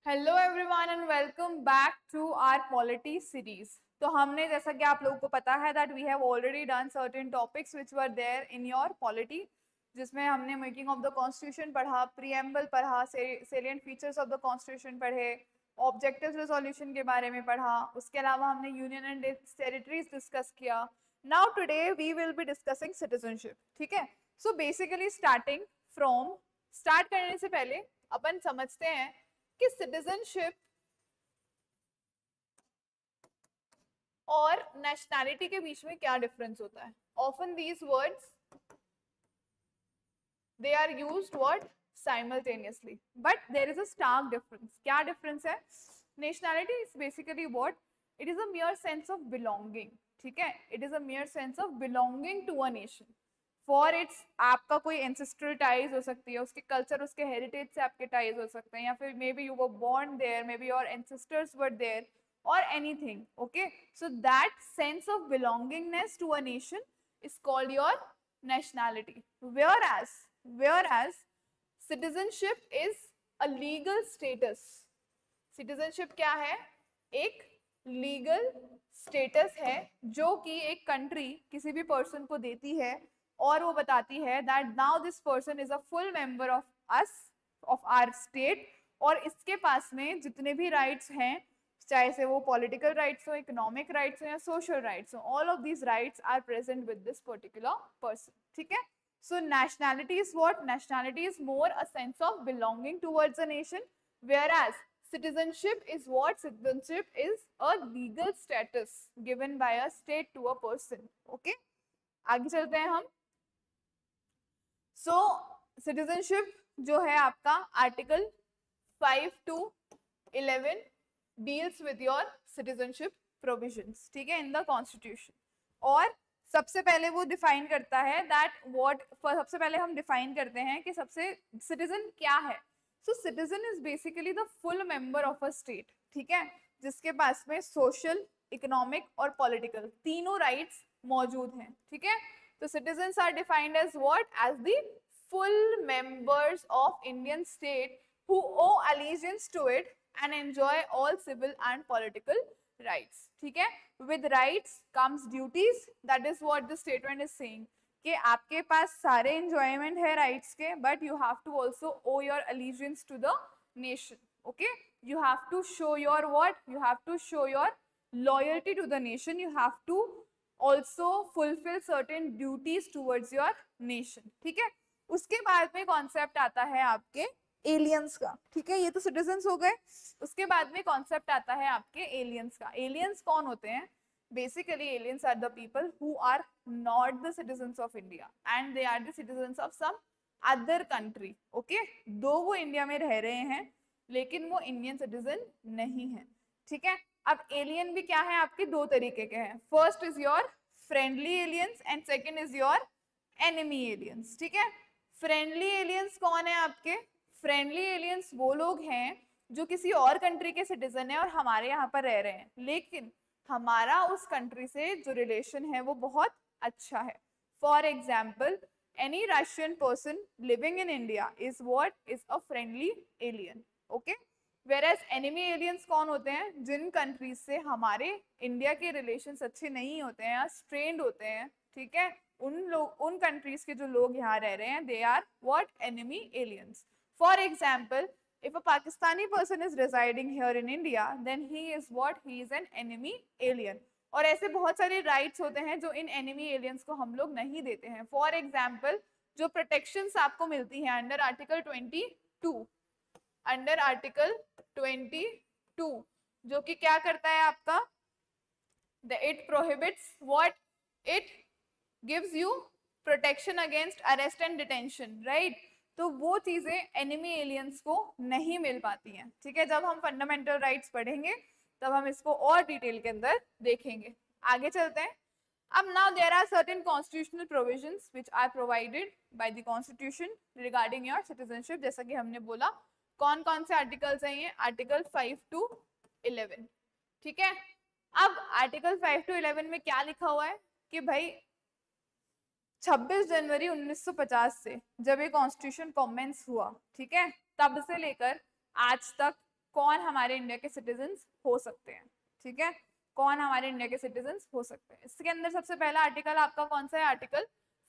Hello everyone and welcome back to our polity series. तो हमने जैसा कि आप लोगों को पता है that we have already done certain topics which were there in your polity, जिसमें हमने मेकिंग ऑफ द कॉन्स्टिट्यूशन पढ़ा, प्रीएम्बल पढ़ा, salient features of the constitution पढ़े, ऑब्जेक्टिव रेजोल्यूशन के बारे में पढ़ा। उसके अलावा हमने यूनियन एंड टेरिटरीज डिस्कस किया। Now today we will be discussing citizenship. ठीक है, सो बेसिकली स्टार्ट करने से पहले अपन समझते हैं कि सिटीजनशिप और नेशनैलिटी के बीच में क्या डिफरेंस होता है। Often these words they are used what simultaneously, but there is a stark difference. क्या डिफरेंस है? Nationality is basically what, it is a mere sense of belonging. ठीक है, it is a mere sense of belonging to a nation. For its आपका कोई ancestral ties हो सकती है, उसके कल्चर, उसके हेरिटेज से आपके टाइज हो सकते हैं, या फिर maybe you were born there, maybe your ancestors were there or anything. Okay, so that sense of belongingness to a nation is called your nationality. Whereas citizenship is a legal status. Citizenship क्या है? एक legal status है जो कि एक country किसी भी person को देती है और वो बताती है that now this person is a full member of us, of our state, और इसके पास में जितने भी राइट्स हैं, चाहे से वो पॉलिटिकल राइट्स हो, इकोनॉमिक राइट्स हो या सोशल राइट्स हो, all of these rights are present with this particular person. ठीक है, so nationality is what? Nationality is more a sense of belonging towards a nation, whereas citizenship is what? Citizenship is a legal status given by a state to a person. Okay, आगे चलते हैं हम। Citizenship जो है आपका article 5 to 11 deals with your citizenship provisions. ठीक है, in the constitution. और सबसे पहले वो डिफाइन करता है दैट व्हाट, सबसे पहले हम डिफाइन करते हैं कि सबसे सिटीजन क्या है। So citizen is basically the full member of a state. ठीक है, जिसके पास में सोशल, इकोनॉमिक और पॉलिटिकल तीनों राइट्स मौजूद हैं। ठीक है, तो citizens are defined as what? As the full members of Indian state who owe allegiance to it and enjoy all civil and political rights. ठीक है, with rights comes duties. That is what the statement is saying, कि आपके पास सारे enjoyment है rights के, but you have to also owe your allegiance to the nation. Okay, you have to show your what? You have to show your loyalty to the nation. You have to also fulfill certain duties towards your nation. ठीक है, उसके बाद में concept आता है आपके aliens का। ठीक है, ये तो सिटीजन्स हो गए। उसके बाद में कॉन्सेप्ट आता है आपके एलियंस का। एलियंस कौन होते हैं? Basically aliens are the people who are not the citizens of India and they are the citizens of some other country. Okay, though वो इंडिया में रह रहे हैं लेकिन वो इंडियन सिटीजन नहीं है। ठीक है, अब एलियन भी क्या है आपके? दो तरीके के हैं। First is your friendly aliens and second is your enemy aliens. ठीक है, फ्रेंडली एलियंस कौन है आपके? फ्रेंडली एलियंस वो लोग हैं जो किसी और कंट्री के सिटीजन है और हमारे यहाँ पर रह रहे हैं, लेकिन हमारा उस कंट्री से जो रिलेशन है वो बहुत अच्छा है। For example, any Russian person living in India is what? Is a friendly alien. Okay, whereas enemy aliens कौन होते हैं? जिन कंट्रीज से हमारे इंडिया के रिलेशंस अच्छे नहीं होते हैं या स्ट्रेन्ड होते हैं। ठीक है, उन कंट्रीज के जो लोग यहाँ रह रहे हैं, they are what? Enemy aliens. For example, if a Pakistani person is residing here in India, then he is what? He is an enemy alien. और ऐसे बहुत सारे राइट्स होते हैं जो इन एनिमी एलियंस को हम लोग नहीं देते हैं। फॉर एग्जाम्पल, जो प्रोटेक्शंस आपको मिलती हैं अंडर आर्टिकल 22, अंडर आर्टिकल 22, जो कि क्या करता है आपका? It prohibits what? It gives you protection against arrest and detention, right? तो वो चीजें एनिमी एलियंस को नहीं मिल पाती हैं। ठीक है, जब हम फंडामेंटल राइट्स पढ़ेंगे तब हम इसको और डिटेल के अंदर देखेंगे। आगे चलते हैं। अब now there are certain constitutional provisions which are provided by the constitution regarding your citizenship. जैसा कि हमने बोला, कौन कौन से आर्टिकल्स हैं ये? Article 5 to 11। ठीक है, अब आर्टिकल 5 to 11 में क्या लिखा हुआ है कि भाई 26 जनवरी 1950 से जब ये कॉन्स्टिट्यूशन कमेंस हुआ, ठीक है, तब से लेकर आज तक कौन हमारे इंडिया के सिटीजन्स हो सकते हैं, ठीक है, कौन हमारे इंडिया के सिटीजन्स हो सकते हैं। इसके अंदर सबसे पहला आर्टिकल आपका कौन सा है, आर्टिकल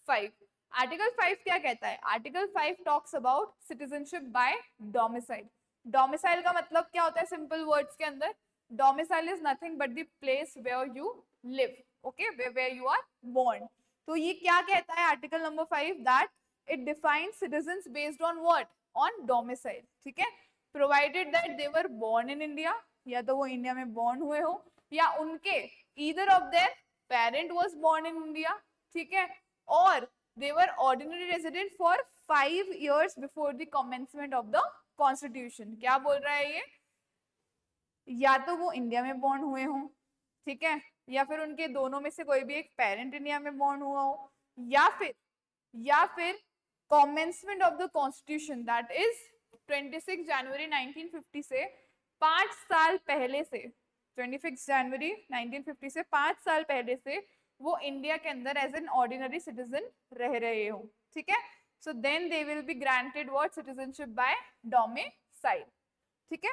5। आर्टिकल 5 क्या कहता है, article 5 talks about citizenship by domicile. Domicile का मतलब क्या होता है सिंपल वर्ड्स के अंदर, domicile is nothing but the place where you live, okay, where you are born. तो ये क्या कहता है article number 5, that it defines citizens based on what, on domicile, ठीक है, provided that they were born in India, या तो वो इंडिया में बोर्न हुए हो, या उनके either of their parent was born in India, ठीक है, और they were ordinary resident for 5 years before the commencement of the constitution। क्या बोल रहा है ये, या तो वो इंडिया में बॉर्न हुए हों, ठीक है, या फिर उनके दोनों में से कोई भी एक पेरेंट इंडिया में बॉर्न हुआ हो, या फिर commencement of the constitution that is 26 जनवरी 1950 से 5 साल पहले से, 26 जनवरी 1950 से 5 साल पहले से वो इंडिया के अंदर एज एन ऑर्डिनरी सिटीजन रह रहे हो, ठीक है, so then they will be granted what, citizenship by domicile, ठीक है।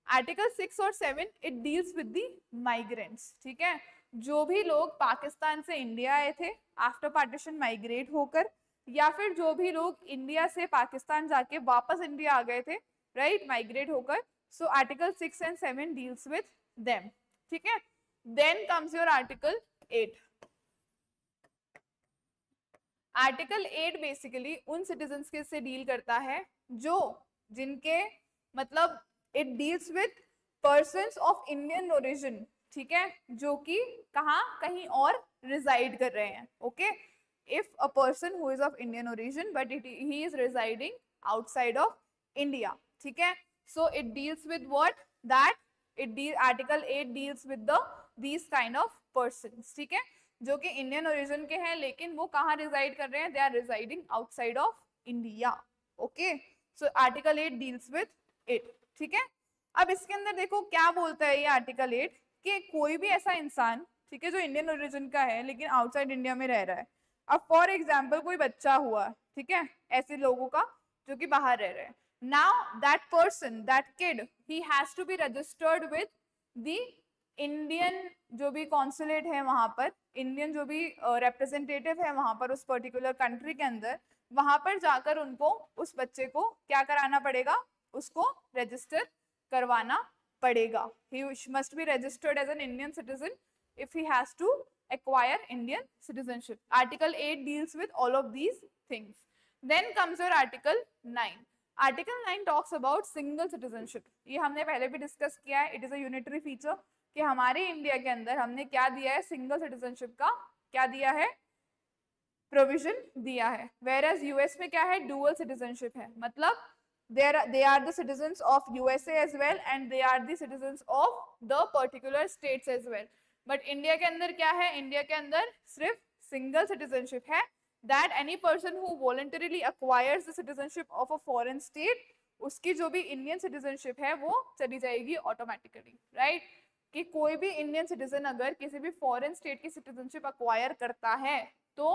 आर्टिकल 6 और 7 it deals with the migrants, ठीक है, जो भी लोग पाकिस्तान से इंडिया आए थे आफ्टर पार्टीशन माइग्रेट होकर, या फिर जो भी लोग इंडिया से पाकिस्तान जाके वापस इंडिया आ गए थे, राइट, माइग्रेट होकर, so article 6 and 7 deals with them, ठीक है। Then comes your article 8। Article 8 basically उन सिटीजन्स के से डील करता है जो, जिनके मतलब it deals with persons of Indian origin, ठीक है, जो कि कहाँ, कहीं और रिजाइड कर रहे हैं, okay, if a person who is of Indian origin but he is residing outside of India, ठीक है, so it deals with what, that article 8 deals with the these kind of persons, ठीक है, जो कि Indian origin के हैं लेकिन वो कहाँ रिजाइड कर रहे हैं, they are residing outside of India, okay, so article 8 deals with it, ठीक है। अब इसके अंदर देखो क्या बोलता है ये आर्टिकल 8, कि कोई भी ऐसा इंसान, ठीक है, जो इंडियन ओरिजिन का है लेकिन आउटसाइड इंडिया में रह रहा है, अब फॉर एग्जाम्पल कोई बच्चा हुआ, ठीक है, ऐसे लोगों का जो कि बाहर रह रहे हैं, now that person, that kid, he has to be registered with the Indian जो भी कॉन्सुलेट है वहां पर, इंडियन जो भी रिप्रेजेंटेटिव है वहां पर उस पर्टिकुलर कंट्री के अंदर, वहां पर जाकर उनको उस बच्चे को क्या कराना पड़ेगा, उसको रजिस्टर करवाना पड़ेगा। He must be registered as an Indian citizen if he has to acquire Indian citizenship. Article 8 deals with all of these things. Then comes your Article 9. Article 9 talks about single citizenship. ये हमने पहले भी discuss किया है, it is a unitary feature कि हमारे India के अंदर हमने क्या दिया है, सिंगल सिटीजनशिप का क्या दिया है, प्रोविजन दिया है, whereas यूएस में क्या है, डुअल सिटीजनशिप है, मतलब they are the citizens of USA as well and they are the citizens of the particular states as well, but India के अंदर क्या है, इंडिया के अंदर सिर्फ सिंगल सिटीजनशिप है, that any person who voluntarily acquires the citizenship of a foreign state, उसकी जो भी इंडियन सिटीजनशिप है वो चली जाएगी ऑटोमेटिकली, राइट, कि कोई भी इंडियन सिटीजन अगर किसी भी फॉरेन स्टेट की सिटीजनशिप अक्वायर करता है तो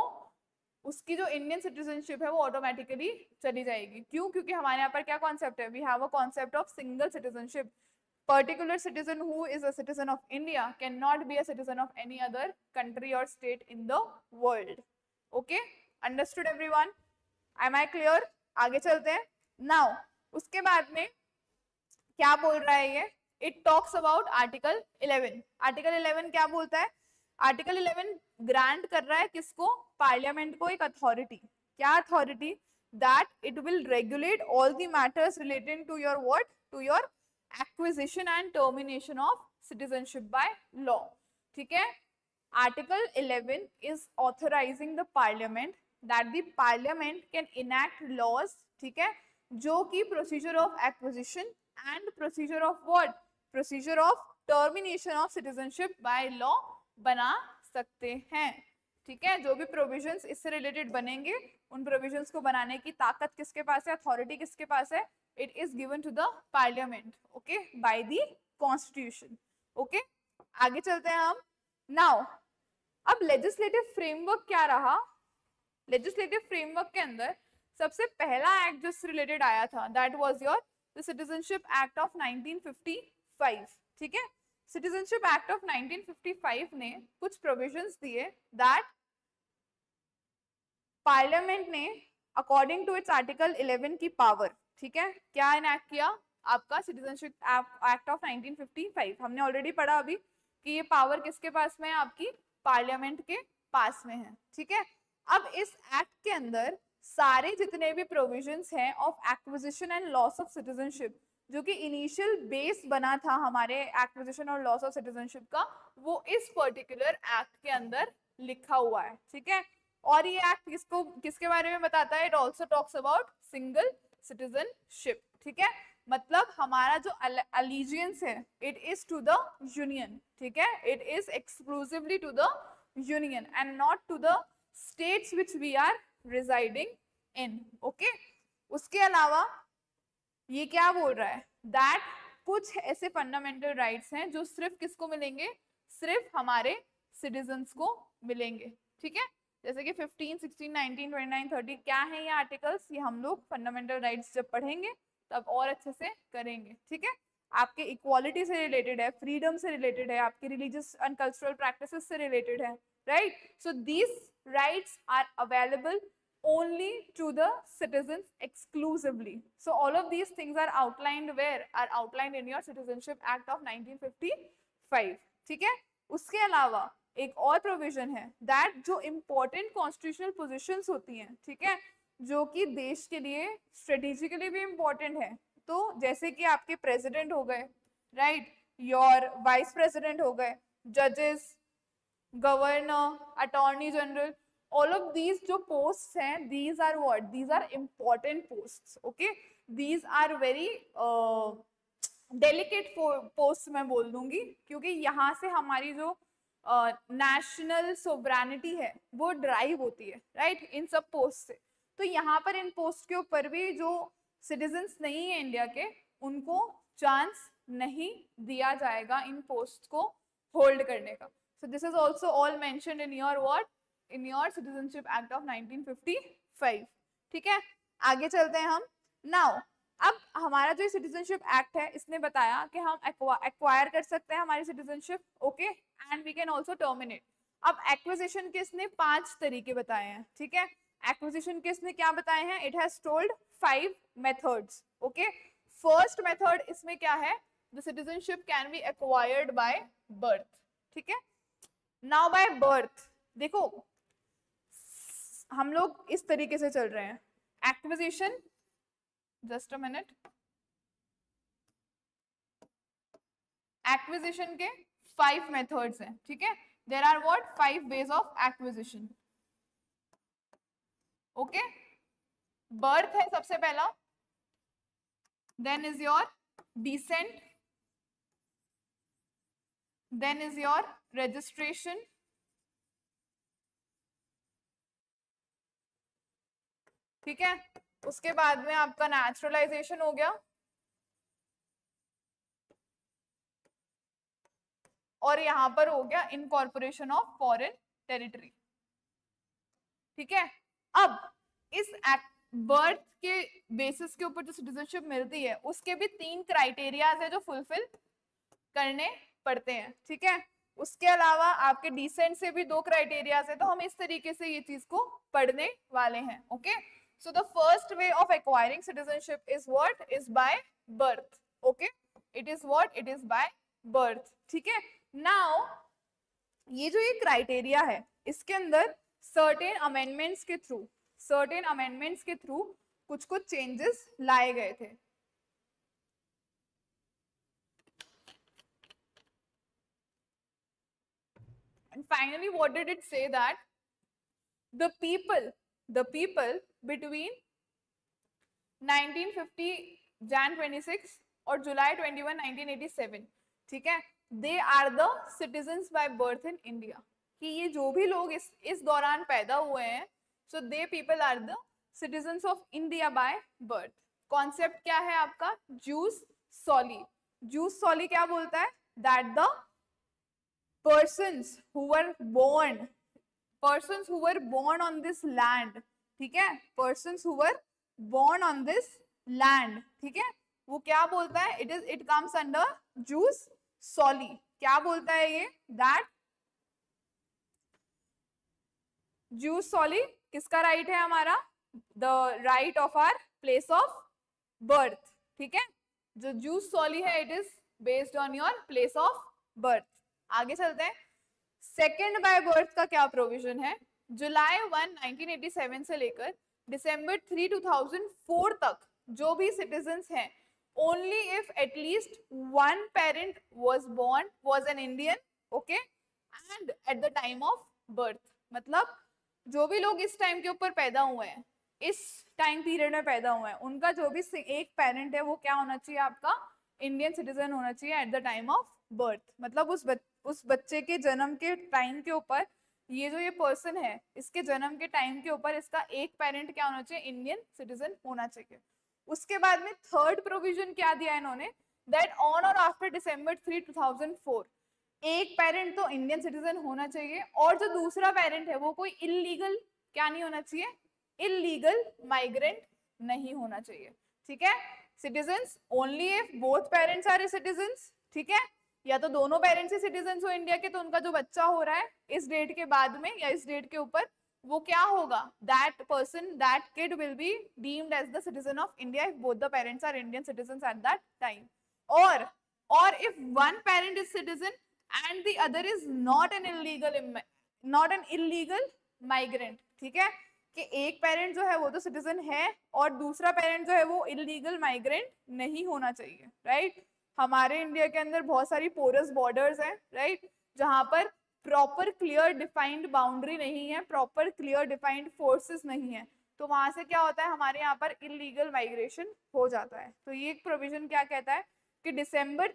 उसकी जो इंडियन सिटीजनशिप है वो ऑटोमेटिकली चली जाएगी। क्यों? क्योंकि हमारे यहाँ पर क्या कॉन्सेप्ट है, we have a concept of single citizenship. Particular citizen who is a citizen of India can not be a citizen of any other country और state in the world. Okay, understood everyone? Am I clear? आगे चलते हैं। Now उसके बाद में क्या बोल रहा है ये, it talks about article 11। Article 11 क्या बोलता है? आर्टिकल 11 ग्रांट कर रहा है किसको? पार्लियामेंट को एक अथॉरिटी। क्या authority? That it will regulate all the matters related to your what, to your acquisition and termination of citizenship by law. ठीक है, article 11 is authorising the parliament that the parliament can enact laws, ठीक है, जो कि procedure of acquisition and procedure of what, procedure of termination of citizenship by law बना सकते हैं। ठीक है, जो भी प्रोविजंस इससे रिलेटेड बनेंगे उन प्रोविजंस को बनाने की ताकत किसके पास है, अथॉरिटी किसके पास है? It is given to the parliament, okay, by the constitution. Okay, आगे चलते हैं हम। नाउ अब लेजिस्लेटिव फ्रेमवर्क क्या रहा? लेजिस्लेटिव फ्रेमवर्क के अंदर सबसे पहला एक्ट जो इससे रिलेटेड आया था that was your the citizenship act of 1955, ठीक है। सिटीजनशिप एक्ट ऑफ 1955 ने कुछ प्रोविजंस दिए दैट पार्लियामेंट ने अकॉर्डिंग टू इट्स आर्टिकल 11 की पावर, ठीक है, क्या इनैक्ट किया आपका सिटीजनशिप एक्ट ऑफ 1955। हमने ऑलरेडी पढ़ा अभी कि ये पावर किसके पास में है, आपकी पार्लियामेंट के पास में है, ठीक है। अब इस एक्ट के अंदर सारे जितने भी प्रोविजंस हैं of acquisition and loss of citizenship, जो कि इनिशियल बेस बना था हमारे एक्विजिशन और लॉस ऑफ सिटीजनशिप का, वो इस पर्टिकुलर एक्ट के अंदर लिखा हुआ है, ठीक है। और ये एक्ट किसके बारे में बताता है, it also talks about single citizenship, ठीक है। मतलब हमारा जो अलीजियंस है it is to the union, ठीक है, it is exclusively to the union and not to the states which we are residing in, okay. उसके अलावा ये क्या बोल रहा है, दैट कुछ ऐसे फंडामेंटल राइट्स हैं जो सिर्फ किसको मिलेंगे, सिर्फ हमारे सिटीजन्स को मिलेंगे, ठीक है। जैसे कि 15, 16, 19, 29, 30 क्या है ये आर्टिकल्स, ये हम लोग फंडामेंटल राइट्स जब पढ़ेंगे तब और अच्छे से करेंगे, ठीक है। आपके इक्वालिटी से रिलेटेड है, फ्रीडम से रिलेटेड है, आपके रिलीजियस एंड कल्चरल प्रैक्टिसेस से रिलेटेड है, right. So these rights are available only to the citizens exclusively. So all of these things are outlined where? Are outlined in your Citizenship Act of 1955, ठीक है। उसके अलावा एक और provision है that जो इम्पोर्टेंट कॉन्स्टिट्यूशनल पोजीशंस होती हैं, ठीक है, जो कि देश के लिए स्ट्रेटेजिकली भी इम्पोर्टेंट है, तो जैसे कि आपके प्रेसिडेंट हो गए, राइट, योर वाइस प्रेसिडेंट हो गए, जजेस, governor, attorney general, all of these जो posts हैं, these are what? These are important posts, okay? These are very delicate posts मैं बोल दूंगी, क्योंकि यहाँ से हमारी जो national sovereignty है वो ड्राइव होती है, right? इन सब पोस्ट से। तो यहाँ पर इन पोस्ट के ऊपर भी जो सिटीजन्स नहीं है इंडिया के, उनको चांस नहीं दिया जाएगा इन पोस्ट को होल्ड करने का। So this is also all mentioned in your what? In your Citizenship Act of 1955, ठीक है। आगे चलते हैं हम। नाउ अब हमारा जो सिटीजनशिप एक्ट है इसने बताया कि हम एक्वायर कर सकते हैं हमारी citizenship, okay, and we can also terminate. अब एक्विजिशन के इसने 5 तरीके बताए हैं, ठीक है। एक्विजिशन के इसने क्या बताए हैं, it has told 5 methods, okay. First method इसमें क्या है, the citizenship can be acquired by birth, ठीक है। नाउ बाय बर्थ देखो हम लोग इस तरीके से चल रहे हैं, acquisition, just a minute, acquisition के 5 मेथड्स हैं, ठीक है। There are what 5 ways of acquisition, okay. Birth है सबसे पहला, then is your descent, then is your registration, ठीक है। उसके बाद में आपका नेचुरलाइजेशन हो गया, और यहां पर हो गया इनकॉर्पोरेशन ऑफ फॉरेन टेरिटरी, ठीक है। अब इस बर्थ के बेसिस के ऊपर जो सिटीजनशिप मिलती है उसके भी 3 क्राइटेरियाज है जो फुलफिल करने पड़ते हैं, ठीक है। उसके अलावा आपके डिसेंट से भी 2 क्राइटेरियाज है, तो हम इस तरीके से ये चीज को पढ़ने वाले हैं, okay. So the first way of acquiring citizenship is what? Is by birth. Okay? It is what? It is by birth. ठीक है? Now ये जो ये क्राइटेरिया है इसके अंदर certain amendments के थ्रू कुछ चेंजेस लाए गए थे। And finally, what did it say? That the people between 1950 Jan 26 और July 21 1987, ठीक है, they are the citizens by birth in India, कि ये जो भी लोग इस दौरान पैदा हुए हैं, so they people are the citizens of India by birth। Concept क्या है आपका, जूस सॉली। जूस सॉली क्या बोलता है, that the persons who were born on this land, ठीक है, persons who were born on this land, ठीक है, वो क्या बोलता है, इट कम्स अंडर जूस सॉली। क्या बोलता है ये, दैट जूस सॉली किसका राइट है, हमारा the right of or place of birth, ठीक है। जो जूस सॉली है it is based on your place of birth. आगे चलते हैं, सेकेंड बाय बर्थ का क्या प्रोविजन है। जुलाई 1, 1987 से लेकर दिसंबर 3, 2004 तक जो भी सिटीजन्स हैं, only if at least one parent was an Indian, okay, and at the time of birth, मतलब जो भी लोग इस टाइम के ऊपर पैदा हुए हैं, इस टाइम पीरियड में पैदा हुए हैं, उनका जो भी एक पेरेंट है वो क्या होना चाहिए, आपका इंडियन सिटीजन होना चाहिए at the time of birth. मतलब उस बच्चे के जन्म के टाइम के ऊपर, ये जो ये पर्सन है इसके जन्म के टाइम के ऊपर इसका एक पेरेंट क्या होना चाहिए, इंडियन सिटीजन होना चाहिए। उसके बाद में थर्ड प्रोविजन क्या दिया इन्होंने, दैट ऑन और आफ्टर December 3, 2004 एक पेरेंट तो इंडियन सिटीजन होना चाहिए, और जो दूसरा पेरेंट है वो कोई इलीगल क्या नहीं होना चाहिए, इलीगल माइग्रेंट नहीं होना चाहिए, ठीक है। Citizens only if both parents are citizens, ठीक है, या तो दोनों पेरेंट्स ही सिटीजन्स हो इंडिया के, तो उनका जो बच्चा हो रहा है इस डेट के बाद में या इस डेट के ऊपर, वो क्या होगा, that person, that kid will be deemed as the citizen of India if both the parents are Indian citizens at that time. और if one parent is citizen and the other is not an illegal migrant, ठीक है, कि एक parent जो है वो तो citizen है और दूसरा पेरेंट जो है वो इलीगल माइग्रेंट नहीं होना चाहिए, राइट। हमारे इंडिया के अंदर बहुत सारी पोरस बॉर्डर्स हैं, राइट, जहां पर प्रॉपर क्लियर डिफाइंड बाउंड्री नहीं है, प्रॉपर क्लियर डिफाइंड फोर्सेस नहीं है, तो वहां से क्या होता है, हमारे यहाँ पर इलीगल माइग्रेशन हो जाता है। तो ये एक प्रोविजन क्या कहता है कि दिसंबर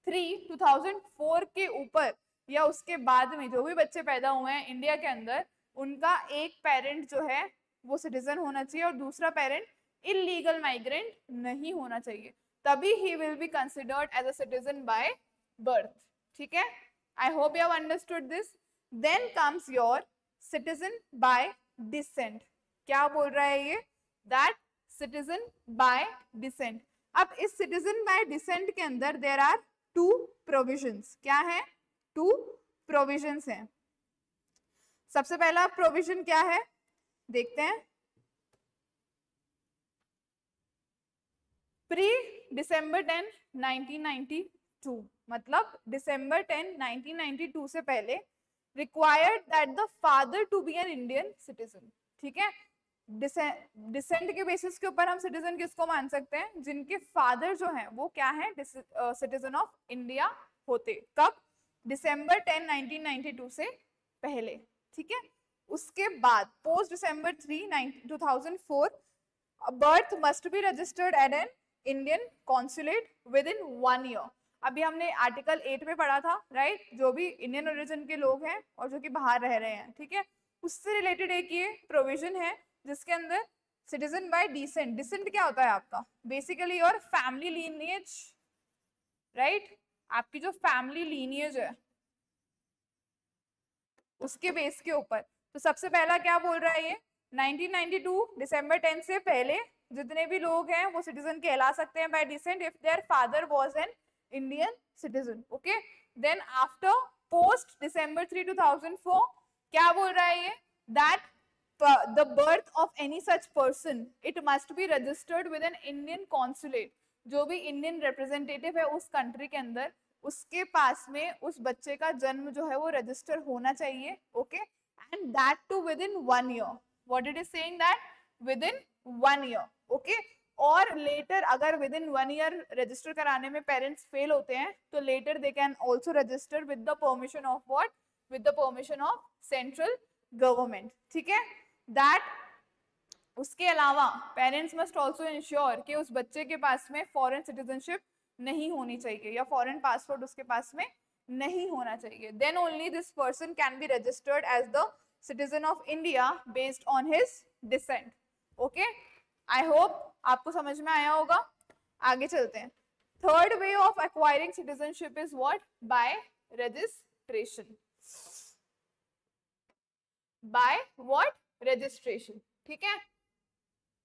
3, 2004 के ऊपर या उसके बाद में जो भी बच्चे पैदा हुए हैं इंडिया के अंदर, उनका एक पेरेंट जो है वो सिटीजन होना चाहिए और दूसरा पेरेंट इलीगल माइग्रेंट नहीं होना चाहिए, तभी ही will be considered as a citizen by birth, ठीक है। I hope you have understood this. Then comes your citizen by descent. क्या बोल रहा है ये, that citizen by descent. अब इस citizen by descent के अंदर there are two provisions. क्या है, two provisions हैं। सबसे पहला provision क्या है, देखते हैं, प्री December 10, 1992, मतलब December 10, 1992 से पहले required that the father to be an Indian citizen, ठीक है। डिसेंट के बेसिस के ऊपर हम सिटीजन किसको मान सकते हैं, जिनके फादर जो हैं वो क्या है, सिटीजन ऑफ इंडिया होते, कब, December 10, 1992 से पहले, ठीक है। उसके बाद post December 3, 2004 birth must be registered eight N Indian consulate with in 1 year। अभी हमने आर्टिकल 8 में पढ़ा था, राइट, जो भी इंडियन ओरिजिन के लोग हैं और जो कि बाहर रह रहे हैं, ठीक है, उससे रिलेटेड एक ये प्रोविजन है जिसके अंदर सिटीजन बाय डिसेंट, डिसेंट क्या होता है आपका, basically your family lineage, right, आपकी जो फैमिली लीनिएज है उसके बेस के ऊपर। तो सबसे पहला क्या बोल रहा है ये, 1992 December 10 से पहले जितने भी लोग हैं वो सिटीजन कहला सकते हैं by descent if their father was an Indian citizen, okay. Then after post December 3, 2004 क्या बोल रहा है ये, that the birth of any such person it must be registered with an Indian consulate. जो भी इंडियन रिप्रेजेंटेटिव है उस country के अंदर, उसके पास में उस बच्चे का जन्म जो है वो रजिस्टर होना चाहिए, okay, and that too within 1 year। What it is saying, that within 1 year, okay. और लेटर अगर विद इन 1 year रजिस्टर कराने में पेरेंट्स फेल होते हैं तो later they can also register with the permission of what, with the permission of central government, ठीक है। That उसके अलावा पेरेंट्स मस्ट ऑल्सो इंश्योर कि उस बच्चे के पास में फॉरेन सिटीजनशिप नहीं होनी चाहिए या फॉरेन पासपोर्ट उसके पास में नहीं होना चाहिए। Then only this person can be registered as the citizen of India based on his descent, okay. I hope आपको समझ में आया होगा। आगे चलते हैं। Third way of acquiring citizenship is what, by registration, by what, registration, ठीक है।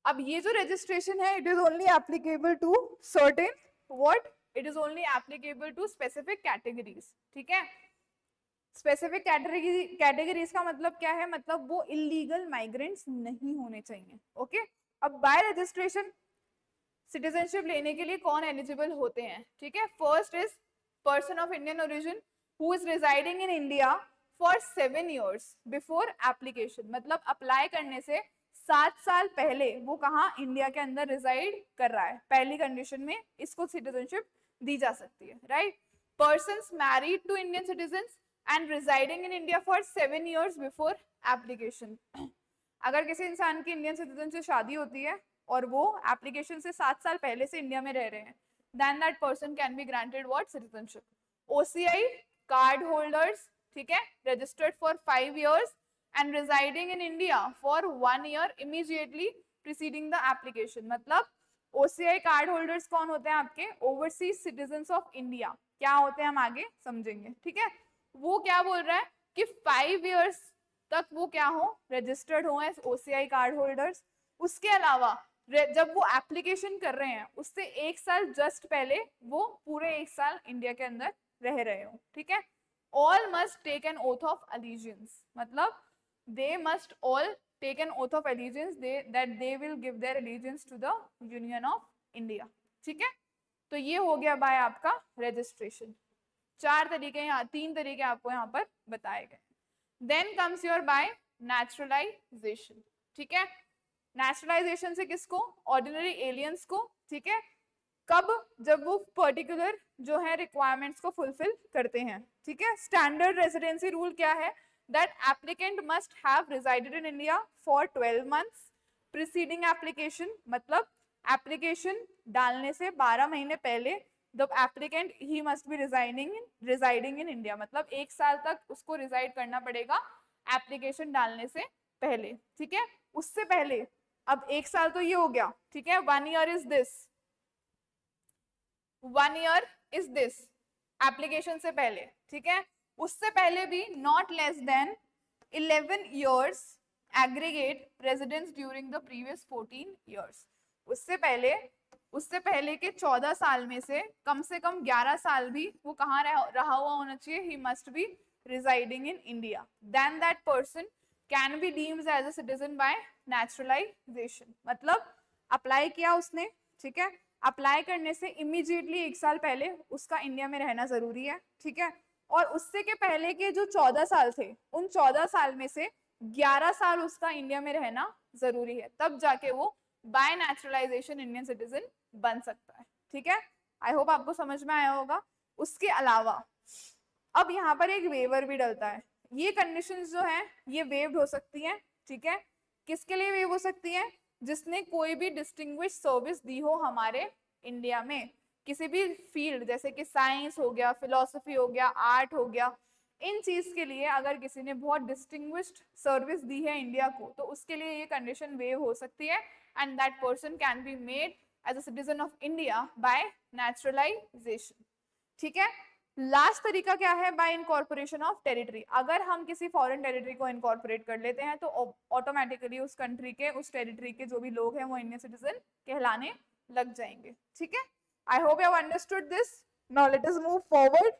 अब ये जो रजिस्ट्रेशन है, it is only applicable to certain what, it is only applicable to specific categories, ठीक है। स्पेसिफिक कैटेगरीज का मतलब क्या है, मतलब वो इलीगल माइग्रेंट्स नहीं होने चाहिए, ओके। अब बाय रजिस्ट्रेशन सिटीजनशिप लेने के लिए कौन एलिजिबल होते हैं, ठीक है। First is person of Indian origin who is residing in India for 7 years before application, मतलब अप्लाई करने से 7 साल पहले वो कहाँ इंडिया के अंदर रिजाइड कर रहा है, पहली कंडीशन में इसको सिटीजनशिप दी जा सकती है, right. Persons married to Indian citizens and residing in India for 7 years before application, अगर किसी इंसान की इंडियन सिटीजन से शादी होती है और वो एप्लीकेशन से 7 साल पहले से इंडिया में रह रहे हैं, then that person can be granted what, citizenship. OCI card holders, ठीक है, registered for 5 years and residing in India for 1 year immediately preceding the application, मतलब OCI कार्ड होल्डर्स कौन होते हैं आपके, ओवरसीज सिटीजन्स ऑफ इंडिया, क्या होते हैं हम आगे समझेंगे, ठीक है। वो क्या बोल रहा है कि 5 years तक वो क्या हो, रजिस्टर्ड हो एज OCI कार्ड होल्डर्स। उसके अलावा जब वो एप्लीकेशन कर रहे हैं उससे 1 साल जस्ट पहले वो पूरे 1 साल इंडिया के अंदर रह रहे हो, ठीक है। All must take an oath of allegiance, मतलब they must all take an oath of allegiance that they will give their allegiance to the union of India, ठीक है। तो ये हो गया बाय आपका रजिस्ट्रेशन। 4 तरीके यहाँ, 3 तरीके आपको यहाँ पर बताए गए। Then comes your by naturalisation, ठीक है। नेचुरलाइजेशन से किसको, ऑर्डिनरी एलियंस को, ठीक है। कब, जब वो पर्टिकुलर जो है रिक्वायरमेंट्स को फुलफिल करते हैं, ठीक है। स्टैंडर्ड रेजिडेंसी रूल क्या है, that applicant must have resided in India for 12 months preceding application, मतलब एप्लीकेशन डालने से 12 महीने पहले the applicant he must be residing in India, मतलब 1 साल तक उसको रिजाइड करना पड़ेगा एप्लीकेशन डालने से पहले, ठीक है। उससे पहले, अब 1 साल तो ये हो गया, ठीक है। 1 year is this, 1 year is this application से पहले, ठीक है। उससे पहले भी not less than 11 years aggregate residence during the previous 14 years, उससे पहले के 14 साल में से कम 11 साल भी वो कहाँ रहा हुआ होना चाहिए, he must be residing in India, then that person can be deemed as a citizen by naturalisation. मतलब अप्लाई किया उसने, ठीक है, अप्लाई करने से इमीडिएटली 1 साल पहले उसका इंडिया में रहना जरूरी है, ठीक है। और उससे के पहले के जो 14 साल थे, उन 14 साल में से 11 साल उसका इंडिया में रहना जरूरी है, तब जाके वो बाय नेचुरलाइजेशन इंडियन सिटीजन बन सकता है, ठीक है। आई होप आपको समझ में आया होगा। उसके अलावा अब यहाँ पर एक वेवर भी डलता है, ये कंडीशंस जो है ये वेव्ड हो सकती हैं, ठीक है। किसके लिए वेव हो सकती है, जिसने कोई भी डिस्टिंग्विश सर्विस दी हो हमारे इंडिया में, किसी भी फील्ड, जैसे कि साइंस हो गया, फिलोसफी हो गया, आर्ट हो गया, इन चीज के लिए अगर किसी ने बहुत डिस्टिंग्विश्ड सर्विस दी है इंडिया को, तो उसके लिए ये कंडीशन वेव हो सकती है, and that person can be made as a citizen of India by naturalisation, ठीक है। लास्ट तरीका क्या है, बाय इनकॉर्पोरेशन ऑफ टेरिटरी। अगर हम किसी फॉरेन टेरिटरी को इनकॉर्पोरेट कर लेते हैं तो ऑटोमेटिकली उस कंट्री के, उस टेरिटरी के जो भी लोग हैं वो इंडियन सिटीजन कहलाने लग जाएंगे, ठीक है। I hope you have understood this. Now let us move forward.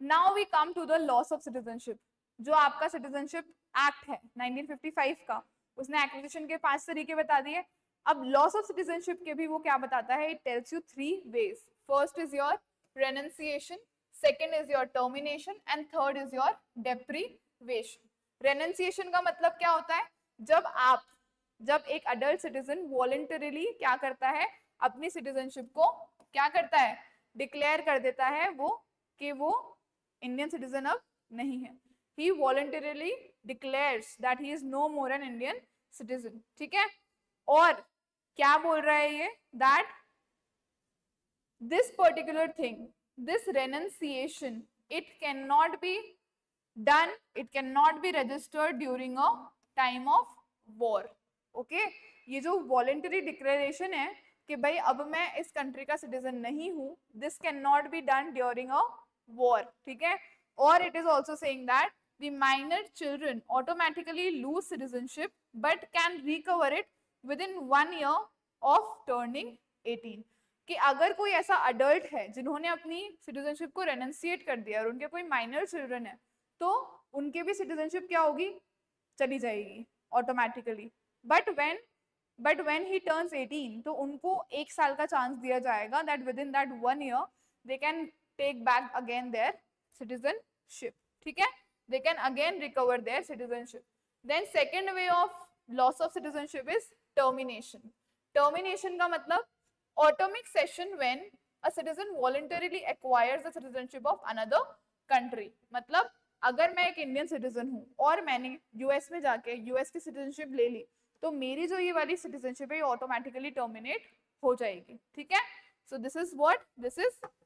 Now we come to the loss of citizenship. जो आपका सिटीजनशिप एक्ट है 1955 का, उसने एक्विजिशन के 5 तरीके बता दिए। अब लॉस ऑफ सिटीजनशिप के भी वो क्या बताता है, it tells you 3 ways. First is your renunciation, second is your termination, and third is your deprivation. Renunciation का मतलब क्या होता है, जब एक अडल्ट सिटीजन वॉलंटरीली क्या करता है, अपनी सिटीजनशिप को क्या करता है, डिक्लेयर कर देता है वो कि वो इंडियन सिटीजन अब नहीं है। He voluntarily declares that he is no more an Indian citizen, ठीक है। और क्या बोल रहा है ये, that this particular thing, this renunciation, it can not be done, it can not be registered during a time of war, okay. ये जो वॉलेंटरी डिक्लेरेशन है कि भाई अब मैं इस कंट्री का सिटीजन नहीं हूं, this can not be done during a war, ठीक है। और it is also saying that the minor children automatically lose citizenship but can recover it within 1 year of turning 18. कि अगर कोई ऐसा अडल्ट है जिन्होंने अपनी सिटीजनशिप को रेनंसिएट कर दिया और उनके कोई माइनर चिल्ड्रन है तो उनके भी सिटीजनशिप क्या होगी, चली जाएगी automatically. But when he turns 18 तो उनको 1 साल का चांस दिया जाएगा that within that 1 year they can take back again their citizenship. ठीक है, they can again recover their citizenship. Then second way of loss of citizenship is termination. Termination का मतलब automatic cession when a citizen voluntarily acquires the citizenship of another country. मतलब अगर मैं एक Indian citizen हूँ और मैंने यूएस में जाके यूएस की सिटीजनशिप ले ली तो मेरी जो ये वाली सिटीजनशिप है ये ऑटोमेटिकली टर्मिनेट हो जाएगी. ठीक है, so this is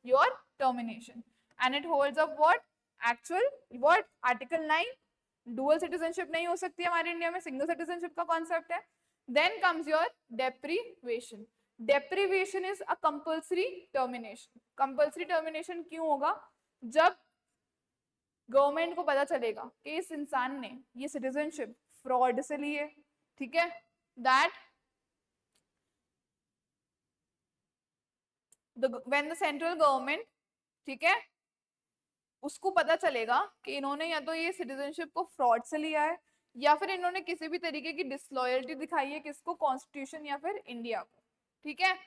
your termination and it holds up what actual what article 9 dual citizenship नहीं हो सकती हमारे इंडिया में, सिंगल सिटीजनशिप का कॉन्सेप्ट है. Then comes your deprivation. Deprivation is a compulsory termination. Compulsory termination क्यों होगा, जब गवर्नमेंट को पता चलेगा कि इस इंसान ने ये सिटीजनशिप फ्रॉड से ली है. ठीक है, that when the central government, ठीक है, उसको पता चलेगा कि इन्होंने या तो ये सिटीजनशिप को फ्रॉड से लिया है या फिर इन्होंने किसी भी तरीके की डिसलॉयल्टी दिखाई है किसको, कॉन्स्टिट्यूशन या फिर इंडिया को. ठीक है,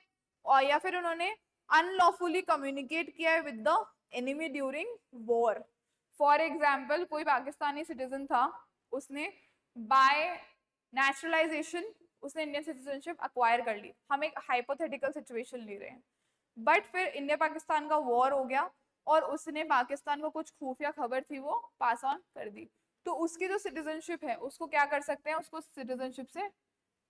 और या फिर उन्होंने अनलॉफुली कम्युनिकेट किया है with the enemy during war. For example कोई पाकिस्तानी सिटीजन था, उसने बाय नेचुरलाइजेशन उसने इंडियन सिटीजनशिप अक्वायर कर ली. हम एक हाइपोथेटिकल सिचुएशन ले रहे हैं, बट फिर इंडिया पाकिस्तान का वॉर हो गया और उसने पाकिस्तान को कुछ खुफिया खबर थी वो पास ऑन कर दी, तो उसकी जो सिटीजनशिप है उसको क्या कर सकते हैं, उसको सिटीजनशिप से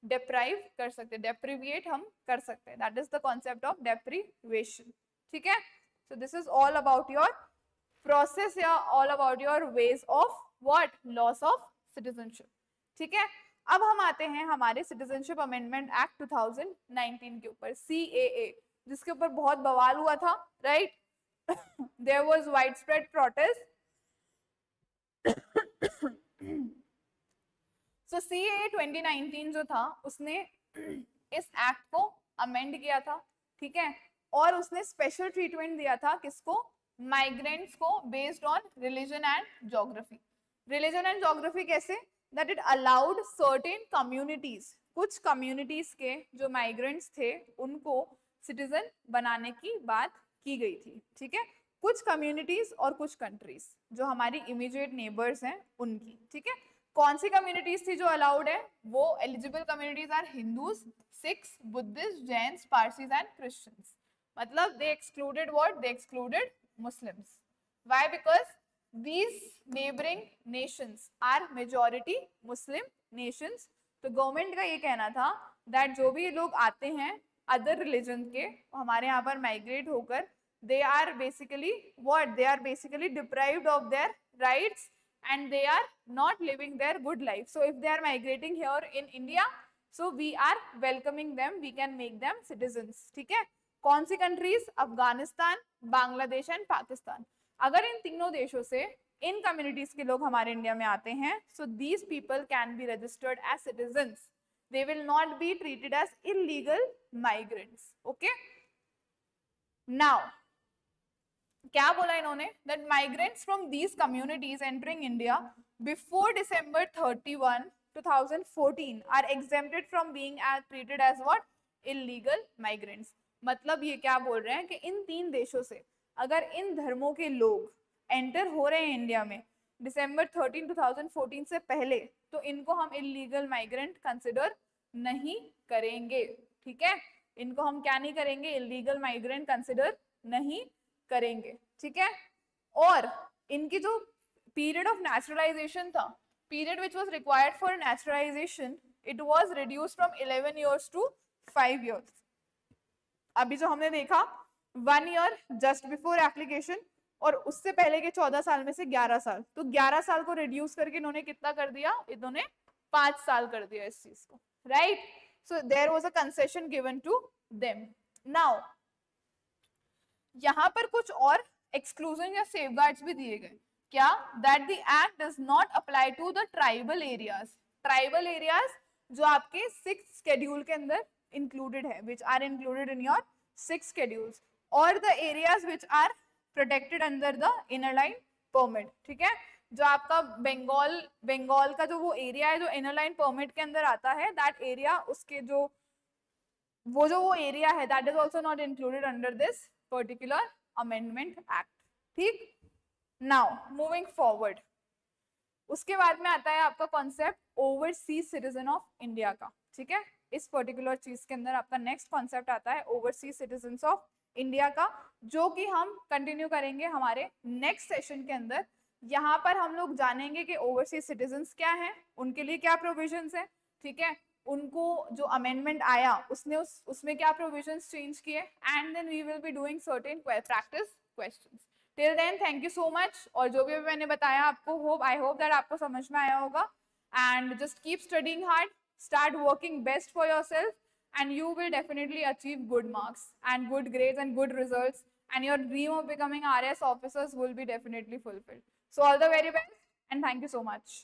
डिप्राइव कर सकते हैं, डेप्रिविएट हम कर सकते हैं. That is the concept of deprivation. ठीक है, so this is all about your process या all about your ways of what, loss of citizenship. ठीक है, अब हम आते हैं हमारे सिटीजनशिप अमेंडमेंट एक्ट 2019 के ऊपर, CAA, जिसके ऊपर बहुत बवाल हुआ था, right. There was widespread protest. So CAA 2019 जो था उसने इस एक्ट को अमेंड किया था. ठीक है, और उसने स्पेशल ट्रीटमेंट दिया था किसको, माइग्रेंट्स को, based on religion and geography. Religion and geography कैसे, that it allowed certain communities, कुछ कम्युनिटीज के जो माइग्रेंट्स थे उनको सिटीजन बनाने की बात की गई थी. ठीक है, कुछ कम्युनिटीज और कुछ कंट्रीज जो हमारी इमीडिएट नेबर्स हैं उनकी. ठीक है, कौन सी कम्युनिटीज थी जो अलाउड है, वो eligible communities are Hindus, Sikhs, Buddhists, Jains, Parsis and Christians. मतलब they excluded what, they excluded Muslims. Why, because these neighboring nations are majority Muslim nations. तो गवर्नमेंट का ये कहना था दैट जो भी लोग आते हैं अदर रिलीजन के हमारे यहाँ पर माइग्रेट होकर, they are basically what, they are basically deprived of their rights and they are not living their good life. So if they are migrating here in India, so we are welcoming them, we can make them citizens. ठीक है, कौन सी countries, Afghanistan, Bangladesh and Pakistan. अगर इन तीनों देशों से इन communities के लोग हमारे इंडिया में आते हैं, so these people can be registered as citizens. They will not be treated as illegal migrants. Okay? Now, क्या बोला इन्होंने, that migrants from these communities entering India before December 31, 2014 are exempted from being treated as what, illegal migrants. मतलब ये क्या बोल रहे हैं कि इन तीन देशों से अगर इन धर्मों के लोग एंटर हो रहे हैं इंडिया में दिसंबर 13, 2014 से पहले, तो इनको हम इलीगल माइग्रेंट कंसिडर नहीं करेंगे. ठीक है, इनको हम क्या नहीं करेंगे, इलीगल माइग्रेंट कंसिडर नहीं करेंगे. ठीक है, और इनकी जो पीरियड ऑफ नेचुरलाइजेशन था, period which was required for naturalisation, it was reduced from 11 years to 5 years. अभी जो हमने देखा 1 year जस्ट बिफोर एप्लीकेशन और उससे पहले के 14 साल में से 11 साल, तो 11 साल को रिड्यूस करके इन्होंने कितना कर दिया, इन्होंने 5 साल कर दिया इस चीज को, right. So there was a concession given to them. Now यहाँ पर कुछ और एक्सक्लूजन या सेफगार्ड्स भी दिए गए. क्या, that the act does not apply to the tribal areas, tribal areas जो आपके 6th शेड्यूल के अंदर इंक्लूडेड है, which are included in your 6 schedules, और the areas which are protected under the inner line permit. ठीक है, जो आपका बंगाल का जो वो एरिया है जो इनर लाइन परमिट के अंदर आता है, दैट एरिया, उसके जो वो एरिया है, that is also not included under this particular amendment act. ठीक, नाउ मूविंग फॉरवर्ड, उसके बाद में आता है आपका concept overseas citizen of India का। ठीक है, इस पर्टिकुलर चीज के अंदर आपका नेक्स्ट कॉन्सेप्ट आता है ओवरसीज सिटीजन्स ऑफ इंडिया का, जो कि हम कंटिन्यू करेंगे हमारे नेक्स्ट सेशन के अंदर। यहाँ पर हम लोग जानेंगे कि ओवरसीज सिटीजन्स क्या हैं, उनके लिए क्या प्रोविजंस है, ठीक है, उनको जो अमेंडमेंट आया उसने उसमें क्या प्रोविजंस चेंज किए, and then we will be doing certain practice questions. Till then thank you so much, और जो भी मैंने बताया आपको आई होप दैट आपको समझ में आया होगा, and just keep studying hard, start working best for yourself, and you will definitely achieve good marks and good grades and good results, and your dream of becoming RS officers will be definitely fulfilled. So all the very best, and thank you so much.